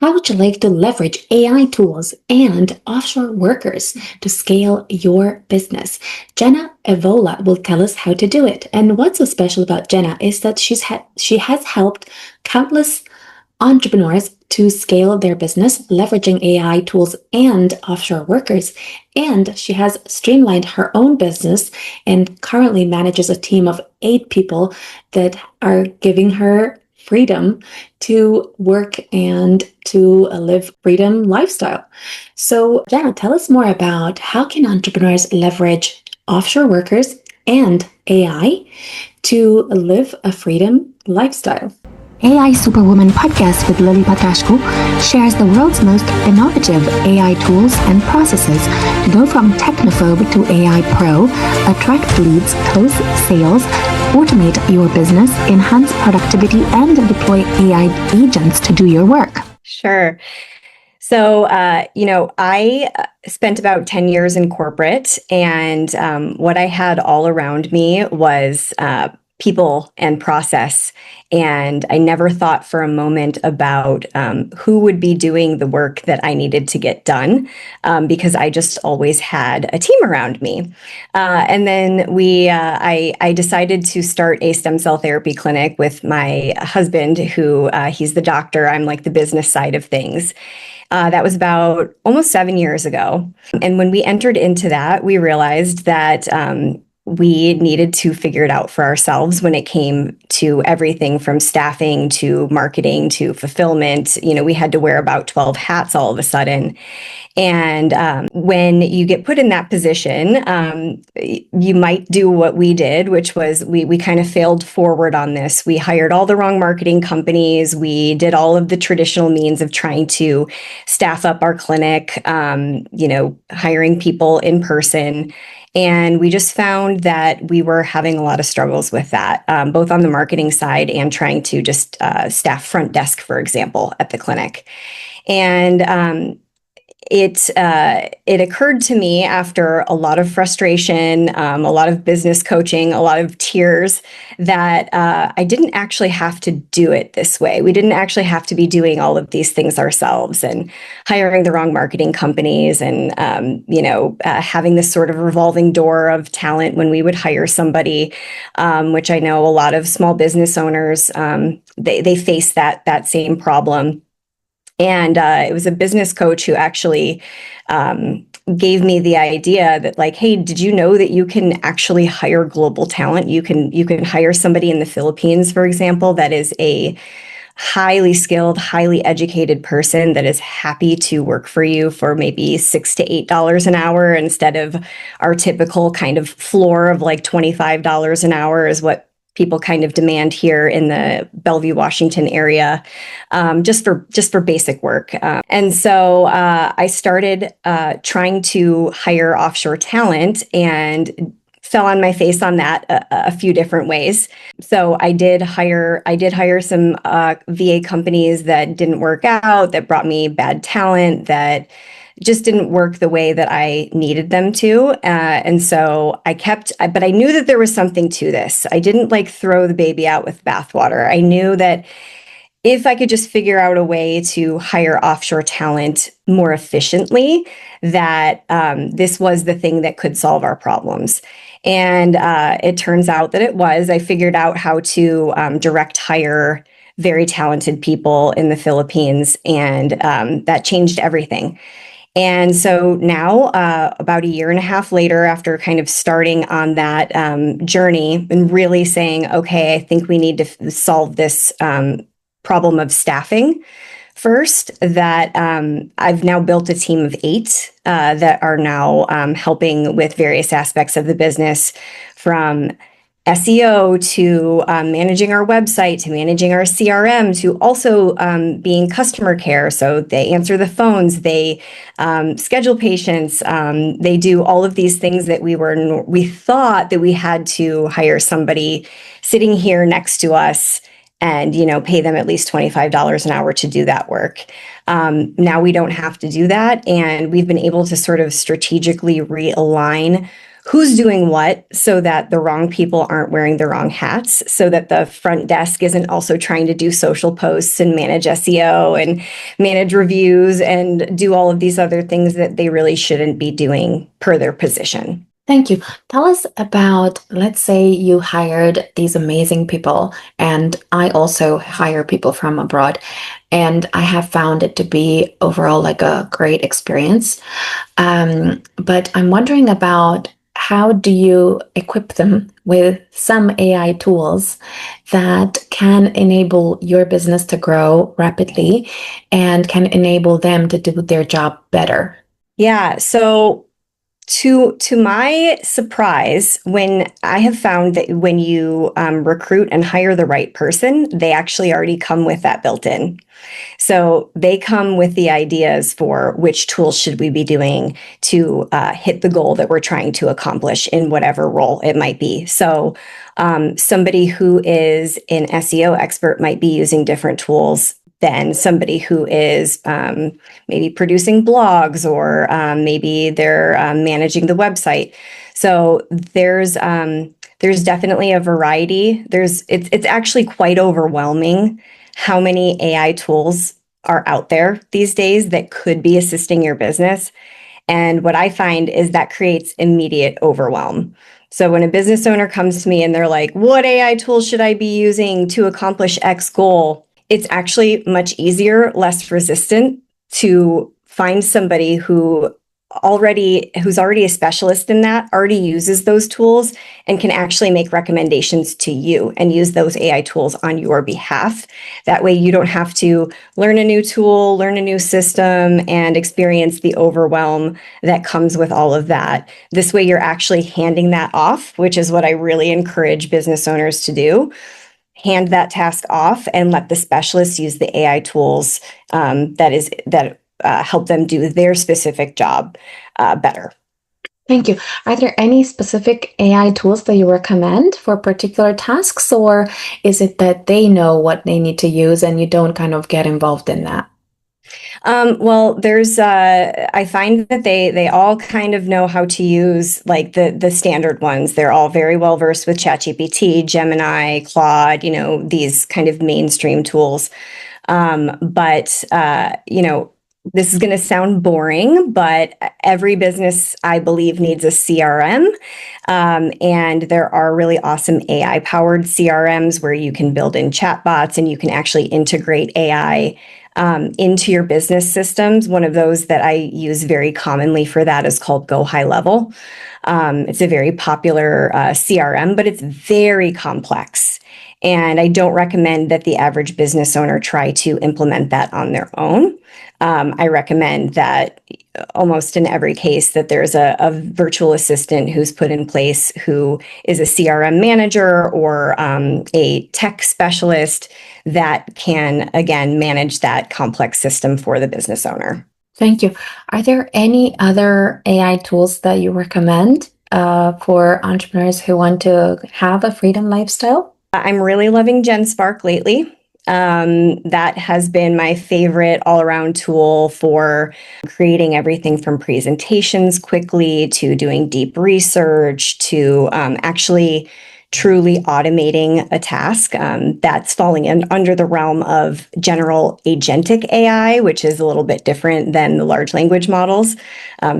How would you like to leverage AI tools and offshore workers to scale your business? Jenna Evola will tell us how to do it. And what's so special about Jenna is that she has helped countless entrepreneurs to scale their business, leveraging AI tools and offshore workers. And she has streamlined her own business and currently manages a team of 8 people that are giving her freedom to work and to live freedom lifestyle. So, Jenna, tell us more about how can entrepreneurs leverage offshore workers and AI to live a freedom lifestyle. AI Superwoman podcast with Lily Patrascu shares the world's most innovative AI tools and processes to go from technophobe to AI pro, attract leads, close sales, automate your business, enhance productivity, and deploy AI agents to do your work. Sure. So, I spent about 10 years in corporate, and what I had all around me was people and process. And I never thought for a moment about who would be doing the work that I needed to get done, because I just always had a team around me. And then I decided to start a stem cell therapy clinic with my husband, who he's the doctor. I'm like the business side of things. That was about almost 7 years ago. And when we entered into that, we realized that we needed to figure it out for ourselves when it came to everything from staffing to marketing to fulfillment. We had to wear about 12 hats all of a sudden. And when you get put in that position, you might do what we did, which was we kind of failed forward on this. We hired all the wrong marketing companies. We did all of the traditional means of trying to staff up our clinic, hiring people in person. And we just found that we were having a lot of struggles with that, both on the marketing side and trying to just staff front desk, for example, at the clinic. And it occurred to me after a lot of frustration, a lot of business coaching, a lot of tears, that I didn't actually have to do it this way. We didn't actually have to be doing all of these things ourselves and hiring the wrong marketing companies and, having this sort of revolving door of talent when we would hire somebody, which I know a lot of small business owners, they face that same problem. And it was a business coach who actually gave me the idea that, like, hey, did you know that you can actually hire global talent? You can hire somebody in the Philippines, for example, that is a highly skilled, highly educated person that is happy to work for you for maybe $6 to $8 an hour instead of our typical kind of floor of like $25 an hour is what people kind of demand here in the Bellevue, Washington area, just for basic work. And so I started trying to hire offshore talent and fell on my face on that a few different ways. So I did hire some VA companies that didn't work out, that brought me bad talent, that just didn't work the way that I needed them to. And so but I knew that there was something to this. I didn't like throw the baby out with bathwater. I knew that if I could just figure out a way to hire offshore talent more efficiently, that this was the thing that could solve our problems. And it turns out that it was. I figured out how to direct hire very talented people in the Philippines, and that changed everything. And so now, about a year and a half later, after kind of starting on that journey and really saying, okay, I think we need to solve this problem of staffing first, that I've now built a team of 8 that are now helping with various aspects of the business, from SEO to managing our website, to managing our CRM, to also being customer care. So they answer the phones, they schedule patients, they do all of these things that we thought that we had to hire somebody sitting here next to us and pay them at least $25 an hour to do that work. Now we don't have to do that, and we've been able to sort of strategically realign who's doing what so that the wrong people aren't wearing the wrong hats, so that the front desk isn't also trying to do social posts and manage SEO and manage reviews and do all of these other things that they really shouldn't be doing per their position. Thank you. Tell us about, let's say you hired these amazing people, and I also hire people from abroad, and I have found it to be overall like a great experience. But I'm wondering about how do you equip them with some AI tools that can enable your business to grow rapidly and can enable them to do their job better? Yeah, so to my surprise, when I have found that when you recruit and hire the right person, they actually already come with that built in. So they come with the ideas for which tools should we be doing to hit the goal that we're trying to accomplish in whatever role it might be. So somebody who is an SEO expert might be using different tools than somebody who is maybe producing blogs, or maybe they're managing the website. So there's definitely a variety. It's actually quite overwhelming how many AI tools are out there these days that could be assisting your business. And what I find is that creates immediate overwhelm. So when a business owner comes to me and they're like, what AI tools should I be using to accomplish X goal? It's actually much easier, less resistant to find somebody who's already a specialist in that, already uses those tools, and can actually make recommendations to you and use those AI tools on your behalf. That way you don't have to learn a new tool, learn a new system, and experience the overwhelm that comes with all of that. This way you're actually handing that off, which is what I really encourage business owners to do. Hand that task off and let the specialists use the AI tools that help them do their specific job better. Thank you. Are there any specific AI tools that you recommend for particular tasks, or is it that they know what they need to use and you don't kind of get involved in that? Well, I find that they all kind of know how to use like the standard ones. They're all very well versed with ChatGPT, Gemini, Claude, these kind of mainstream tools. But this is going to sound boring, but every business, I believe, needs a CRM. And there are really awesome AI-powered CRMs where you can build in chatbots and you can actually integrate AI into your business systems. One of those that I use very commonly for that is called Go High Level. It's a very popular CRM, but it's very complex. And I don't recommend that the average business owner try to implement that on their own. I recommend that almost in every case that there's a virtual assistant who's put in place who is a CRM manager or a tech specialist that can, again, manage that complex system for the business owner. Thank you. Are there any other AI tools that you recommend for entrepreneurs who want to have a freedom lifestyle? I'm really loving GenSpark lately. That has been my favorite all-around tool for creating everything from presentations quickly to doing deep research to actually truly automating a task that's falling under the realm of general agentic AI, which is a little bit different than the large language models.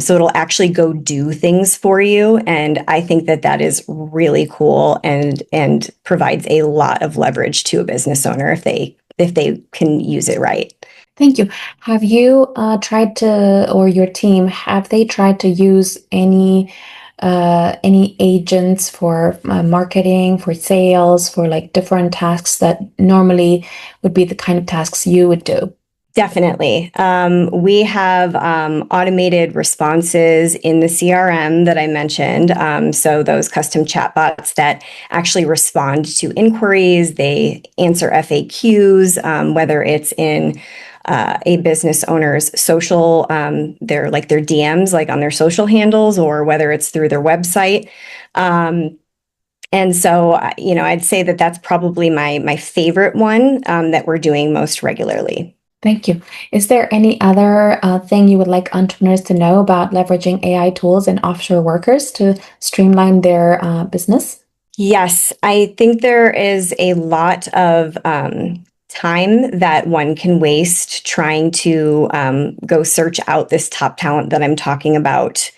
So it'll actually go do things for you. And I think that is really cool and provides a lot of leverage to a business owner if they can use it right. Thank you. Have you tried to, or your team, have they tried to use any agents for marketing, for sales, for like different tasks that normally would be the kind of tasks you would do? Definitely. We have automated responses in the CRM that I mentioned. So those custom chatbots that actually respond to inquiries, they answer FAQs, whether it's in a business owner's social, their DMs, like on their social handles, or whether it's through their website. And so, I'd say that that's probably my favorite one that we're doing most regularly. Thank you. Is there any other thing you would like entrepreneurs to know about leveraging AI tools and offshore workers to streamline their business? Yes, I think there is a lot of time that one can waste trying to go search out this top talent that I'm talking about.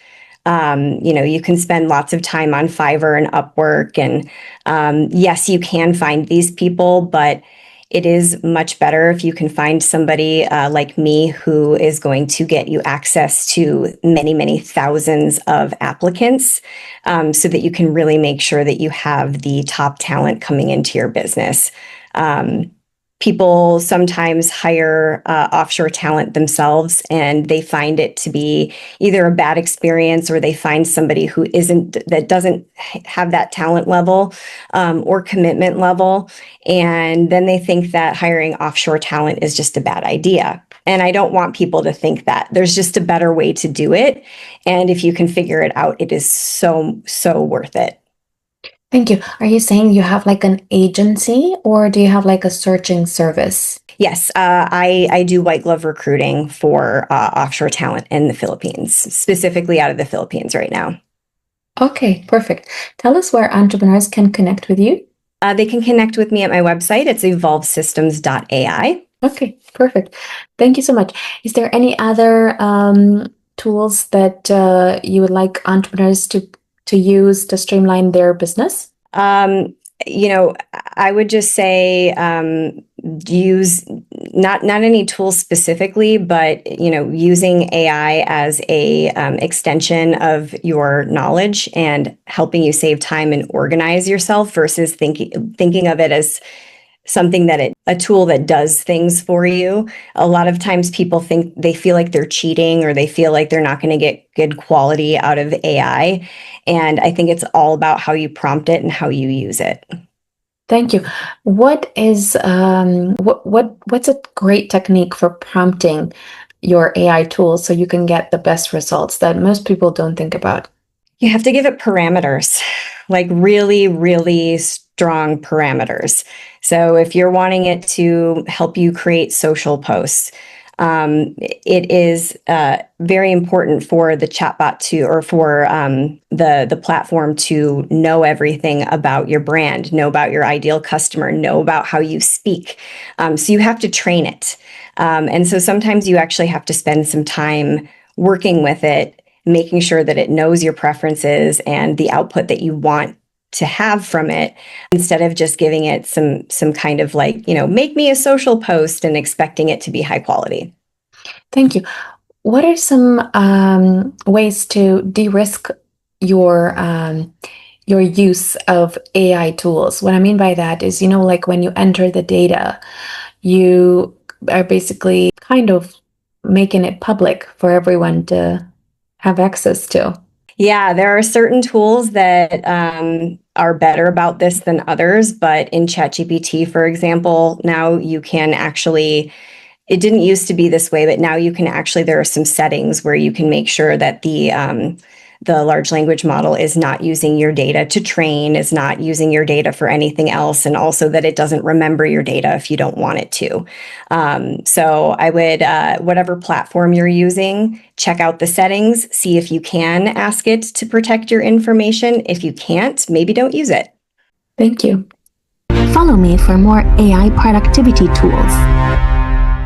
You can spend lots of time on Fiverr and Upwork, and yes, you can find these people, but it is much better if you can find somebody like me who is going to get you access to many, many thousands of applicants, so that you can really make sure that you have the top talent coming into your business. People sometimes hire offshore talent themselves, and they find it to be either a bad experience, or they find somebody that doesn't have that talent level or commitment level, and then they think that hiring offshore talent is just a bad idea. And I don't want people to think that. There's just a better way to do it, and if you can figure it out, it is so worth it. Thank you. Are you saying you have like an agency or do you have like a searching service? Yes, I do white glove recruiting for offshore talent in the Philippines, specifically out of the Philippines right now. Okay, perfect. Tell us where entrepreneurs can connect with you. They can connect with me at my website. It's evolvesystems.ai. Okay, perfect. Thank you so much. Is there any other tools that you would like entrepreneurs to use to streamline their business? I would just say use not any tools specifically, but using AI as a extension of your knowledge and helping you save time and organize yourself versus thinking of it as something a tool that does things for you. A lot of times people they feel like they're cheating, or they feel like they're not going to get good quality out of AI. And I think it's all about how you prompt it and how you use it. Thank you. What is what's a great technique for prompting your AI tools so you can get the best results that most people don't think about? You have to give it parameters, like really, really strong parameters. So if you're wanting it to help you create social posts, it is very important for the chatbot or for the platform to know everything about your brand, know about your ideal customer, know about how you speak. So you have to train it. And so sometimes you actually have to spend some time working with it, making sure that it knows your preferences and the output that you want to have from it, instead of just giving it some kind of make me a social post and expecting it to be high quality. Thank you. What are some ways to de-risk your use of AI tools? What I mean by that is, like when you enter the data, you are basically kind of making it public for everyone to have access to. Yeah, there are certain tools that are better about this than others, but in ChatGPT, for example, now you can actually, it didn't used to be this way, but now you can actually, there are some settings where you can make sure that the large language model is not using your data to train, is not using your data for anything else, and also that it doesn't remember your data if you don't want it to. So I would, whatever platform you're using, check out the settings, see if you can ask it to protect your information. If you can't, maybe don't use it. Thank you. Follow me for more AI productivity tools.